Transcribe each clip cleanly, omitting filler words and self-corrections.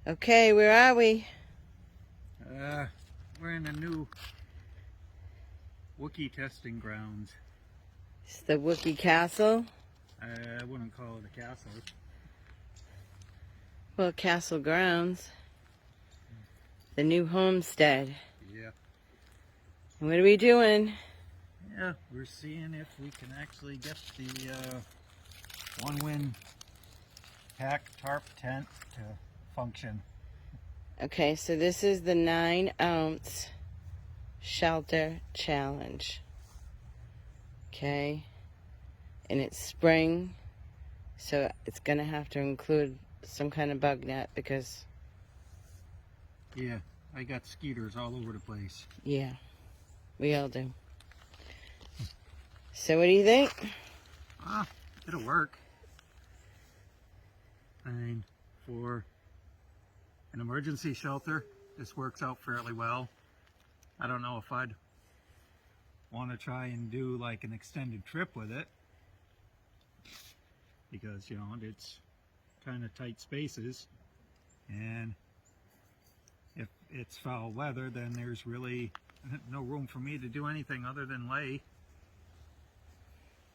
Okay, where are we? We're in a new Wookiee testing grounds. It's the Wookiee Castle. I wouldn't call it a castle. Well, Castle Grounds. The new homestead. Yeah. What are we doing? Yeah, we're seeing if we can actually get the Onewind pack tarp tent to function. Okay, so this is the 9-ounce shelter challenge. Okay, and it's spring, so it's gonna have to include some kind of bug net because Yeah, I got skeeters all over the place. yeah, we all do. So what do you think? It'll work. I mean, for an emergency shelter, this works out fairly well. I don't know if I'd want to try and do like an extended trip with it, because, you know, it's kind of tight spaces, and if it's foul weather, then there's really no room for me to do anything other than lay.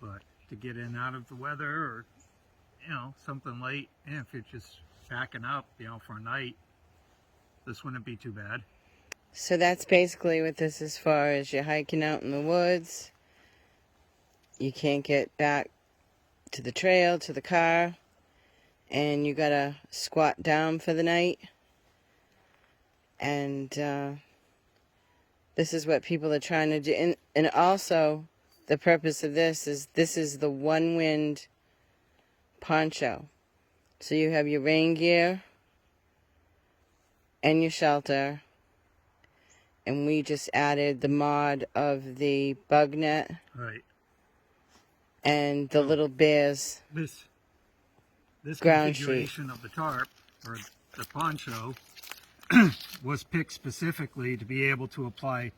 But to get in and out of the weather, or, you know, something late, and if you're just packing up, you know, for a night, this wouldn't be too bad. So that's basically what this is for, is you're hiking out in the woods. You can't get back to the trail, to the car, and you gotta squat down for the night. And this is what people are trying to do. And also, the purpose of this is the Onewind poncho. So you have your rain gear and your shelter. And we just added the mod of the bug net. Right. And the little bears. This Ground configuration of the tarp, or the poncho, was picked specifically to be able to apply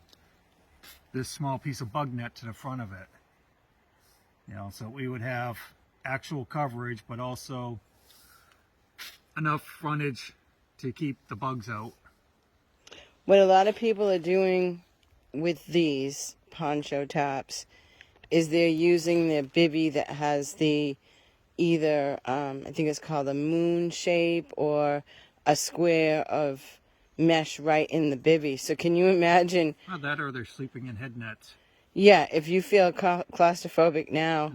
this small piece of bug net to the front of it. You know, so we would have actual coverage, but also enough frontage to keep the bugs out. What a lot of people are doing with these poncho tops is they're using their bivvy that has the either, I think it's called a moon shape, or a square of mesh right in the bivvy. So can you imagine? Well, that, or they're sleeping in head nets. Yeah, if you feel claustrophobic now,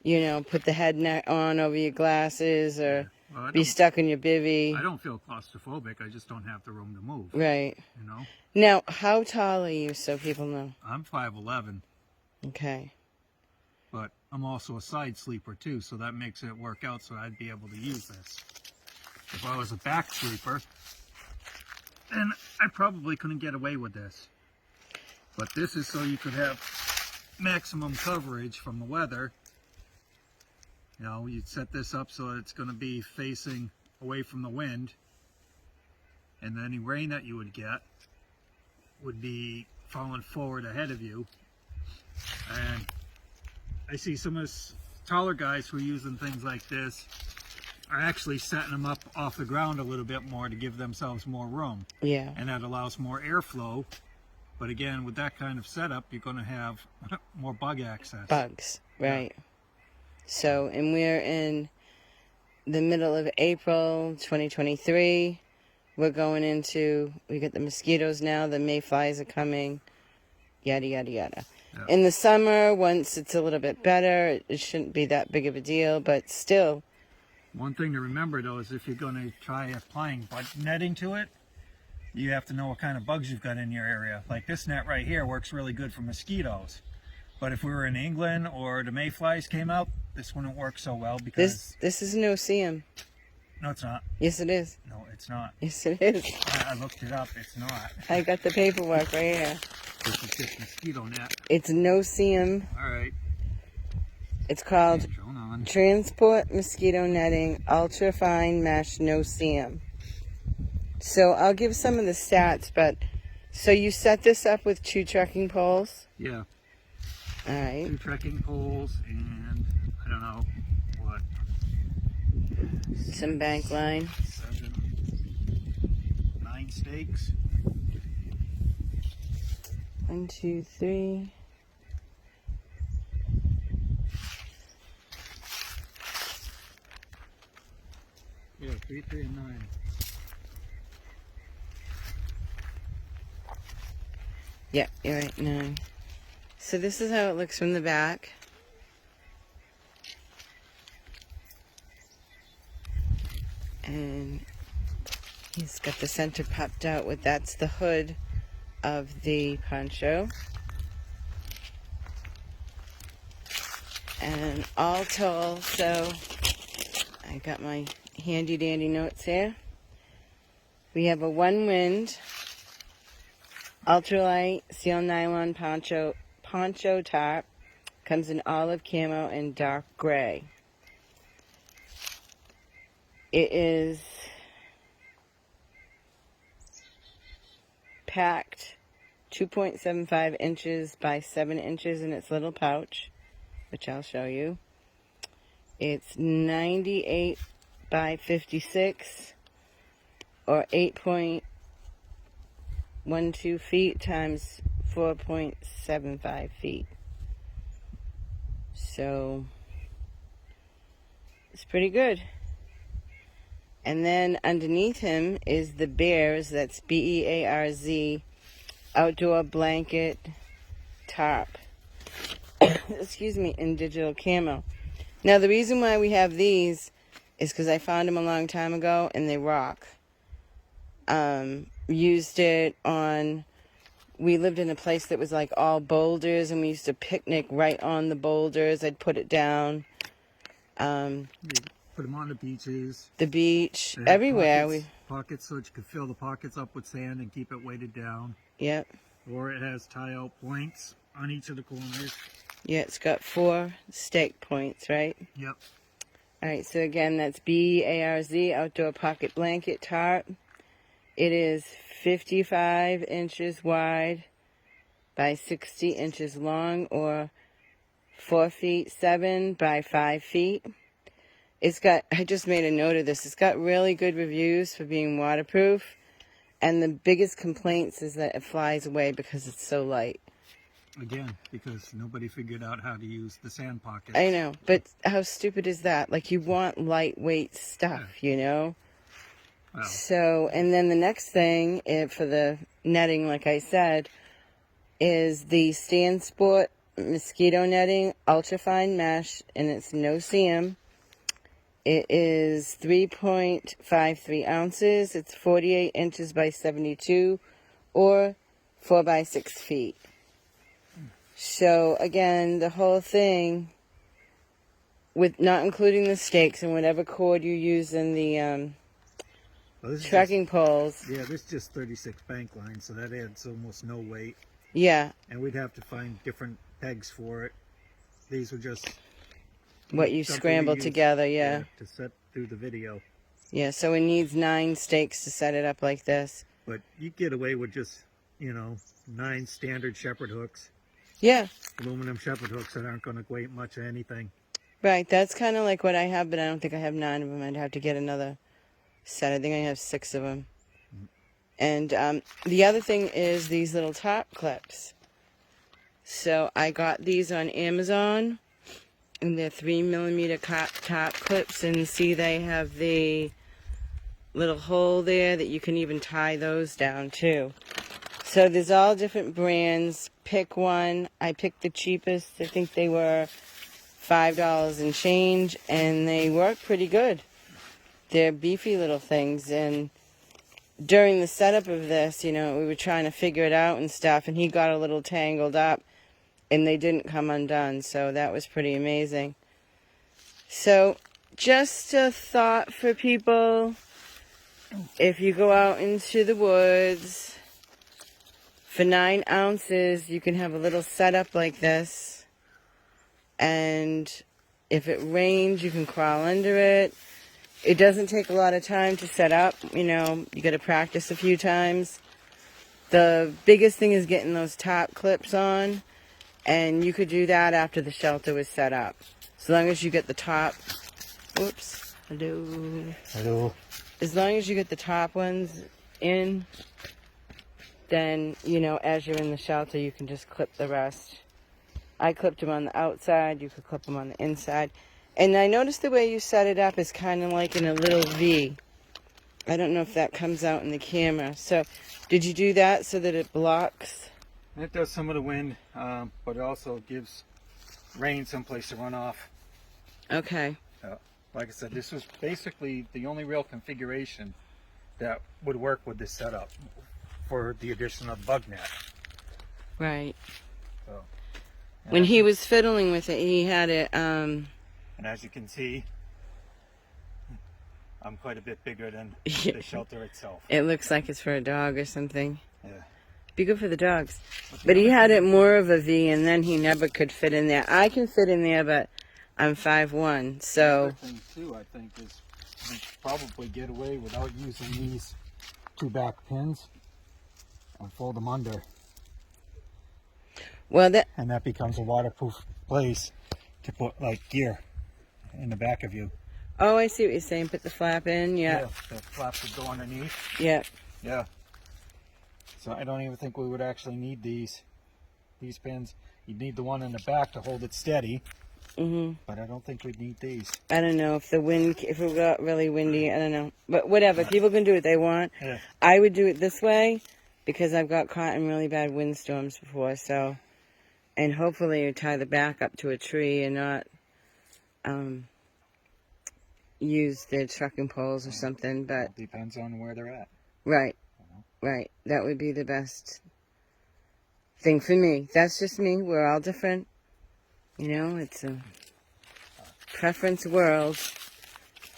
you know, put the head net on over your glasses, or Well, be stuck in your bivvy. I don't feel claustrophobic. I just don't have the room to move. Right. You know? Now, how tall are you, so people know? I'm 5'11". Okay. But I'm also a side sleeper too, so that makes it work out so I'd be able to use this. If I was a back sleeper, then I probably couldn't get away with this. But this is so you could have maximum coverage from the weather. You know, you'd set this up so it's going to be facing away from the wind, and any rain that you would get would be falling forward ahead of you. And I see some of us taller guys who are using things like this are actually setting them up off the ground a little bit more to give themselves more room. Yeah. And that allows more airflow. But again, with that kind of setup, you're going to have more bug access. Bugs, right. Yeah. So, and we're in the middle of April 2023. We're going into, we get the mosquitoes now, the mayflies are coming, yada, yada, yada. Yeah. In the summer, once it's a little bit better, it shouldn't be that big of a deal, but still. One thing to remember, though, is if you're going to try applying bug netting to it, you have to know what kind of bugs you've got in your area. Like this net right here works really good for mosquitoes. But if we were in England or the mayflies came out, this wouldn't work so well because... This is no SEEUM. No, it's not. Yes, it is. No, it's not. Yes, it is. I looked it up. It's not. I got the paperwork right here. This is just mosquito net. It's no SEEUM. All right. It's called Stansport Mosquito Netting Ultra Fine Mesh No SEEUM. So I'll give some of the stats, but so you set this up with 2 trekking poles? Yeah. All right. 2 trekking poles and I don't know what. Some bank line. 9 stakes. 1, 2, 3. Yeah, 3, 3, and 9. Yeah, you're right, 9. So this is how it looks from the back. And he's got the center popped out with, that's the hood of the poncho. And all told, so I got my handy dandy notes here. We have a Onewind Ultralight Silnylon poncho tarp. Comes in olive camo and dark gray. It is packed 2.75 inches by 7 inches in its little pouch, which I'll show you. It's 98 by 56, or 8.12 feet times 4.75 feet. So it's pretty good. And then underneath him is the Bears, that's B-E-A-R-Z, outdoor blanket tarp. Excuse me, in digital camo. Now the reason why we have these is because I found them a long time ago and they rock. Used it on, we lived in a place that was like all boulders and we used to picnic right on the boulders. I'd put it down. Put them on the beaches. The beach, everywhere. Pockets so that you could fill the pockets up with sand and keep it weighted down. Yep. Or it has tie-out points on each of the corners. Yeah, it's got 4 stake points, right? Yep. Alright, so again, that's B-A-R-Z, outdoor pocket blanket tarp. It is 55 inches wide by 60 inches long, or 4 feet 7 by 5 feet. It's got, I just made a note of this, it's got really good reviews for being waterproof. And the biggest complaints is that it flies away because it's so light. Again, because nobody figured out how to use the sand pockets. I know, but how stupid is that? Like, you want lightweight stuff, you know? Well. So, and then the next thing for the netting, like I said, is the Stansport mosquito netting, ultrafine mesh, and it's no seam. It is 3.53 ounces. It's 48 inches by 72, or 4 by 6 feet. So again, the whole thing, with not including the stakes and whatever cord you use in the trekking poles. Yeah, this is just 36 bank lines, so that adds almost no weight. Yeah. And we'd have to find different pegs for it. These were just what you scrambled together, yeah. To set through the video. Yeah, so it needs 9 stakes to set it up like this. But you get away with just, 9 standard shepherd hooks. Yeah. Aluminum shepherd hooks that aren't going to weigh much of anything. Right, that's kind of like what I have, but I don't think I have 9 of them. I'd have to get another set. I think I have 6 of them. And the other thing is these little top clips. So I got these on Amazon. And they're 3mm top clips, and see they have the little hole there that you can even tie those down too. So there's all different brands. Pick one. I picked the cheapest. I think they were $5 and change, and they work pretty good. They're beefy little things, and during the setup of this, we were trying to figure it out and stuff, and he got a little tangled up. And they didn't come undone, so that was pretty amazing. So, just a thought for people. If you go out into the woods, for 9 ounces, you can have a little setup like this. And if it rains, you can crawl under it. It doesn't take a lot of time to set up. You got to practice a few times. The biggest thing is getting those top clips on. And you could do that after the shelter was set up. As long as you get the top... Whoops. Hello. Hello. As long as you get the top ones in, then, you know, as you're in the shelter, you can just clip the rest. I clipped them on the outside. You could clip them on the inside. And I noticed the way you set it up is kind of like in a little V. I don't know if that comes out in the camera. So, did you do that so that it blocks? It does some of the wind, but it also gives rain someplace to run off. Okay. Like I said, this was basically the only real configuration that would work with this setup for the addition of bug net. Right. So, when he was fiddling with it, he had it, and as you can see, I'm quite a bit bigger than the shelter itself. It looks like it's for a dog or something. Yeah. Be good for the dogs. But he had it more of a V, and then he never could fit in there. I can fit in there, but I'm 5'1", so... The other thing, too, I think, is we probably get away without using these two back pins and fold them under. Well, and that becomes a waterproof place to put, like, gear in the back of you. Oh, I see what you're saying. Put the flap in, yeah. Yeah, the flaps would go underneath. Yeah. Yeah. So I don't even think we would actually need these pins. You'd need the one in the back to hold it steady. But I don't think we'd need these. I don't know if if it got really windy, I don't know. But whatever, people can do what they want. Yeah. I would do it this way because I've got caught in really bad windstorms before, so... And hopefully you tie the back up to a tree and not use the trucking poles or something, but... It depends on where they're at. Right. Right. That would be the best thing for me. That's just me. We're all different. You know, it's a preference world.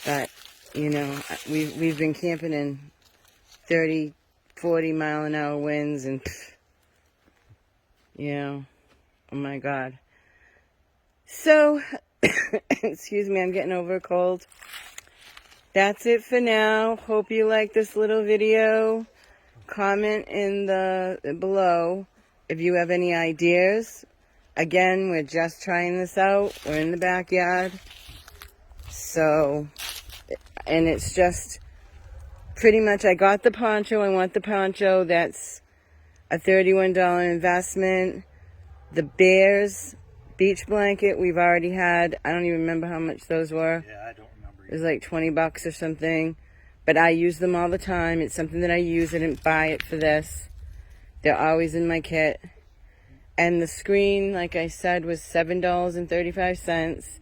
But, you know, we've been camping in 30, 40 mile an hour winds and, you know, oh my God. So, excuse me, I'm getting over a cold. That's it for now. Hope you like this little video. Comment in the below if you have any ideas. Again, we're just trying this out. We're in the backyard. So, and it's just pretty much, I got the poncho. I want the poncho. That's a $31 investment. The bears beach blanket we've already had. I don't even remember how much those were. Yeah, I don't remember. It was like 20 bucks or something. But I use them all the time. It's something that I use. I didn't buy it for this. They're always in my kit. And the screen, like I said, was $7.35.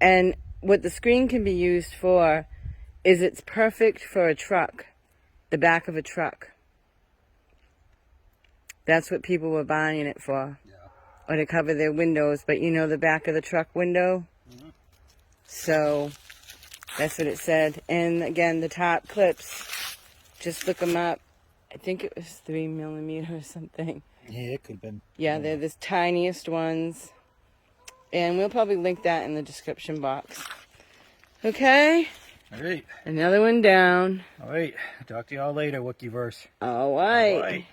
And what the screen can be used for is it's perfect for a truck. The back of a truck. That's what people were buying it for. Yeah. Or to cover their windows. But you know the back of the truck window? So... that's what it said. And again, the top clips, just look them up. I think it was 3mm or something. Yeah, it could have been. Yeah, they're the tiniest ones. And we'll probably link that in the description box. Okay? All right. Another one down. All right. Talk to y'all later, Wookiverse. All right. All right.